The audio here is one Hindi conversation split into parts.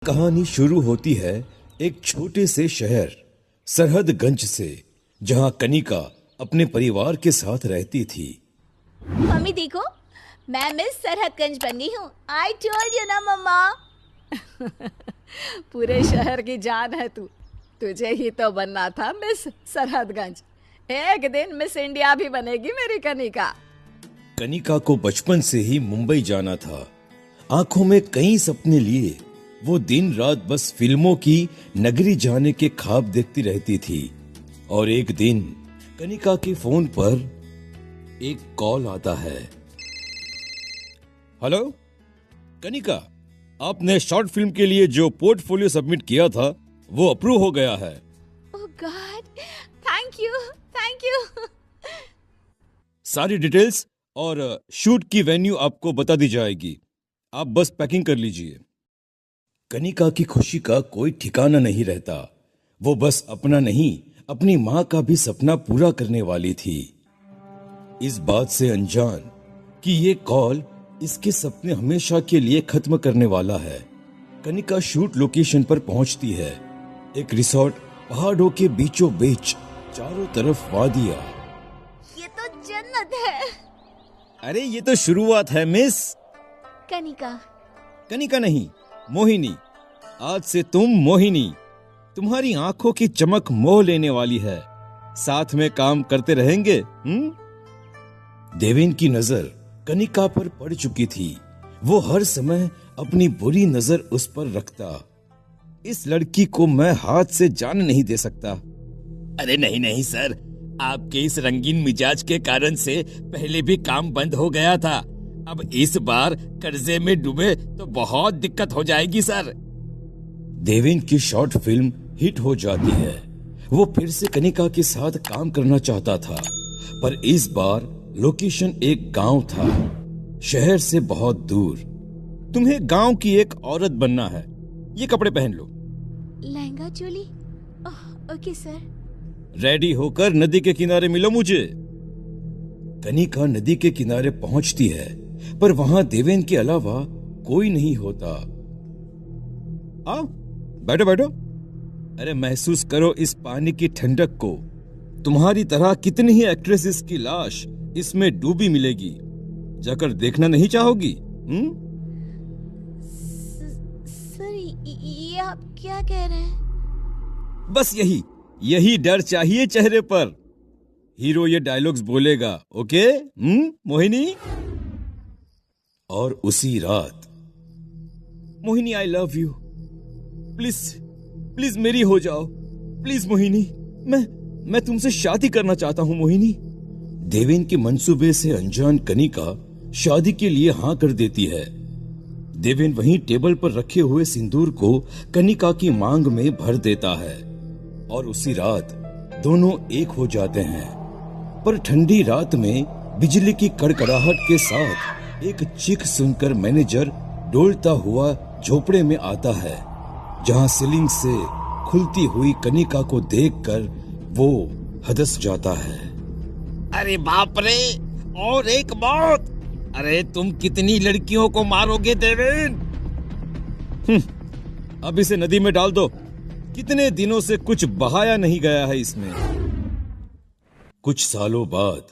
कहानी शुरू होती है एक छोटे से शहर सरहदगंज से, जहां कनिका अपने परिवार के साथ रहती थी। मम्मी देखो, मैं मिस सरहदगंज बन गई हूँ। आई टोल्ड यू ना मम्मा। पूरे शहर की जान है तू। तुझे ही तो बनना था मिस सरहदगंज। एक दिन मिस इंडिया भी बनेगी मेरी कनिका। कनिका को बचपन से ही मुंबई जाना था। आंखों में कई सपने लिए वो दिन रात बस फिल्मों की नगरी जाने के ख्वाब देखती रहती थी। और एक दिन कनिका के फोन पर एक कॉल आता है। हेलो कनिका, आपने शॉर्ट फिल्म के लिए जो पोर्टफोलियो सबमिट किया था वो अप्रूव हो गया है। ओह गॉड, थैंक यू। सारी डिटेल्स और शूट की वेन्यू आपको बता दी जाएगी। आप बस पैकिंग कर लीजिए। कनिका की खुशी का कोई ठिकाना नहीं रहता। वो बस अपना नहीं, अपनी माँ का भी सपना पूरा करने वाली थी। इस बात से अनजान कि ये कॉल इसके सपने हमेशा के लिए खत्म करने वाला है, कनिका शूट लोकेशन पर पहुंचती है। एक रिसोर्ट पहाड़ों के बीचों बीच, चारों तरफ वादियां। ये तो जन्नत है। अरे ये तो शुरुआत है मिस। कनिका नहीं, मोहिनी। आज से तुम मोहिनी। तुम्हारी आंखों की चमक मोह लेने वाली है। साथ में काम करते रहेंगे। देवेन की नजर कनिका पर पड़ चुकी थी। वो हर समय अपनी बुरी नजर उस पर रखता। इस लड़की को मैं हाथ से जाने नहीं दे सकता। अरे नहीं सर, आपके इस रंगीन मिजाज के कारण से पहले भी काम बंद हो गया था। अब इस बार कर्जे में डूबे तो बहुत दिक्कत हो जाएगी सर। देवेन की शॉर्ट फिल्म हिट हो जाती है। वो फिर से कनिका के साथ काम करना चाहता था, पर इस बार लोकेशन एक गांव था, शहर से बहुत दूर। तुम्हें गांव की एक औरत बनना है। ये कपड़े पहन लो। Lehenga choli. Okay sir. Ready होकर नदी के किनारे मिलो मुझे। कनिका नदी के किनारे पहुंचती है, पर वहां देवेन के अलावा कोई नहीं होता। आओ बैठो। अरे महसूस करो इस पानी की ठंडक को। तुम्हारी तरह कितनी ही एक्ट्रेसेस की लाश इसमें डूबी मिलेगी। जाकर देखना नहीं चाहोगी? सर, ये आप क्या कह रहे हैं? बस यही डर चाहिए चेहरे पर। हीरो ये डायलॉग्स बोलेगा। ओके मोहिनी? और उसी रात, Mohini I love you, please मेरी हो जाओ। प्लीज मोहिनी, मैं तुमसे शादी करना चाहता हूं मोहिनी। देवेन के मंसूबे से अनजान कनिका शादी के लिए हाँ कर देती है। देवेन वहीं टेबल पर रखे हुए सिंदूर को कनिका की मांग में भर देता है और उसी रात दोनों एक हो जाते हैं। पर ठंडी रात में बिजली की कड़कड़ाहट के साथ एक चीख सुनकर मैनेजर डोलता हुआ झोपड़े में आता है, जहां सीलिंग से खुलती हुई कनिका को देखकर वो हदस जाता है। अरे बाप रे, और एक मौत। अरे तुम कितनी लड़कियों को मारोगे देवेन? अब इसे नदी में डाल दो। कितने दिनों से कुछ बहाया नहीं गया है इसमें। कुछ सालों बाद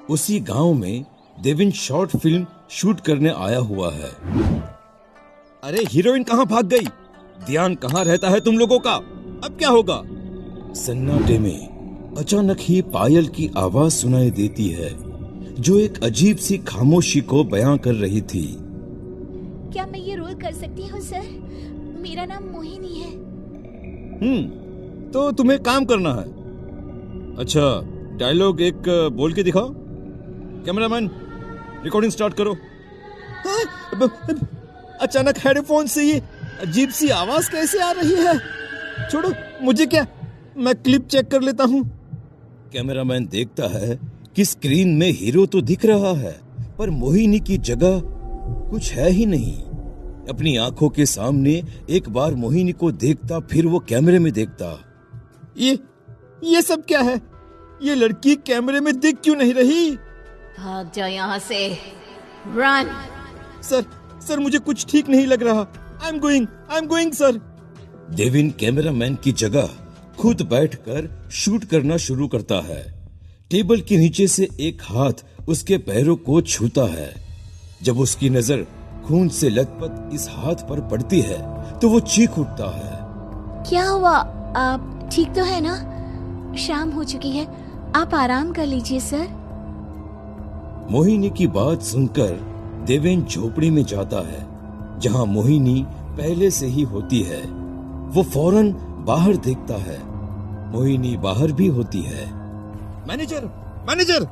उसी गांव में देवेन शॉर्ट फिल्म शूट करने आया हुआ है। अरे हीरोइन कहां भाग गई? ध्यान कहां रहता है तुम लोगों का? अब क्या होगा? सन्नाटे में अचानक ही पायल की आवाज सुनाई देती है, जो एक अजीब सी खामोशी को बयां कर रही थी। क्या मैं ये रोल कर सकती हूँ सर? मेरा नाम मोहिनी है। तो तुम्हें काम करना है। अच्छा, डायलॉग एक बोल के दिखाओ। कैमरामैन, रिकॉर्डिंग स्टार्ट करो। अचानक हेडफोन से ये अजीब सी आवाज कैसे आ रही है? छोड़ो, मुझे क्या, मैं क्लिप चेक कर लेता हूँ। कैमरामैन देखता है कि स्क्रीन में हीरो तो दिख रहा है, पर मोहिनी की जगह कुछ है ही नहीं। अपनी आंखों के सामने एक बार मोहिनी को देखता, फिर वो कैमरे में देखता। ये सब क्या है? ये लड़की कैमरे में दिख क्यों नहीं रही? भाग जाओ यहाँ से। रन। सर मुझे कुछ ठीक नहीं लग रहा। I am going sir. Deven cameraman की जगह खुद बैठकर शूट करना शुरू करता है। टेबल के नीचे से एक हाथ उसके पैरों को छूता है। जब उसकी नजर खून से लथपथ इस हाथ पर पड़ती है तो वो चीख उठता है। क्या हुआ? आप ठीक तो है ना? शाम हो चुकी है, आप आराम कर लीजिए सर। मोहिनी की बात सुनकर देवेन झोपड़ी में जाता है जहां मोहिनी पहले से ही होती है। वो फौरन बाहर देखता है। मोहिनी बाहर भी होती है। मैनेजर,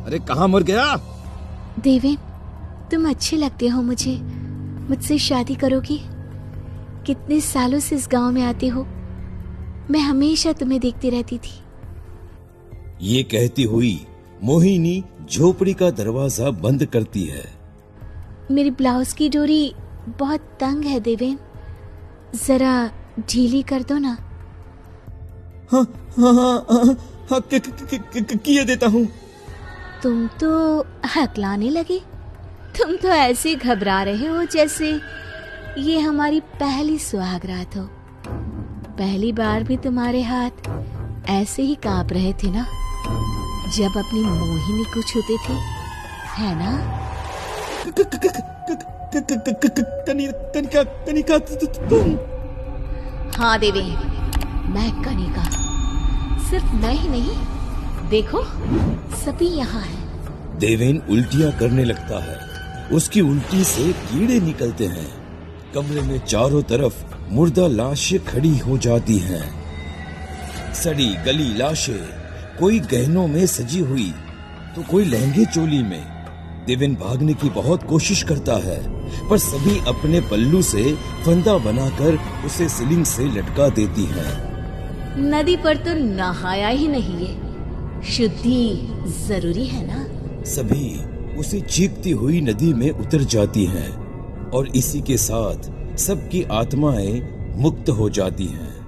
अरे कहाँ मर गया? देवेन, तुम अच्छे लगते हो मुझे। मुझसे शादी करोगी? कितने सालों से इस गांव में आते हो, मैं हमेशा तुम्हें देखती रहती थी। ये कहती हुई मोहिनी झोपड़ी का दरवाजा बंद करती है। मेरी ब्लाउज की डोरी बहुत तंग है देवेन, जरा ढीली कर दो ना। हाँ, किए देता हूँ। तुम तो हकलाने लगे। तुम तो ऐसे घबरा रहे हो जैसे ये हमारी पहली सुहागरात हो। पहली बार भी तुम्हारे हाथ ऐसे ही कांप रहे थे ना, जब अपनी मोहिनी को छूते थे, है ना? कनिका तुम? हाँ देवेन, मैं कनिका। सिर्फ मैं ही नहीं, देखो सभी यहाँ है। देवेन उल्टियां करने लगता है। उसकी उल्टी से कीड़े निकलते हैं। कमरे में चारों तरफ मुर्दा लाशें खड़ी हो जाती हैं। सड़ी गली लाशें, कोई गहनों में सजी हुई तो कोई लहंगे चोली में। देवेन भागने की बहुत कोशिश करता है, पर सभी अपने पल्लू से फंदा बनाकर उसे सीलिंग से लटका देती हैं। नदी पर तो नहाया ही नहीं है, शुद्धि जरूरी है ना? सभी उसे चीखती हुई नदी में उतर जाती हैं और इसी के साथ सबकी आत्माएं मुक्त हो जाती हैं।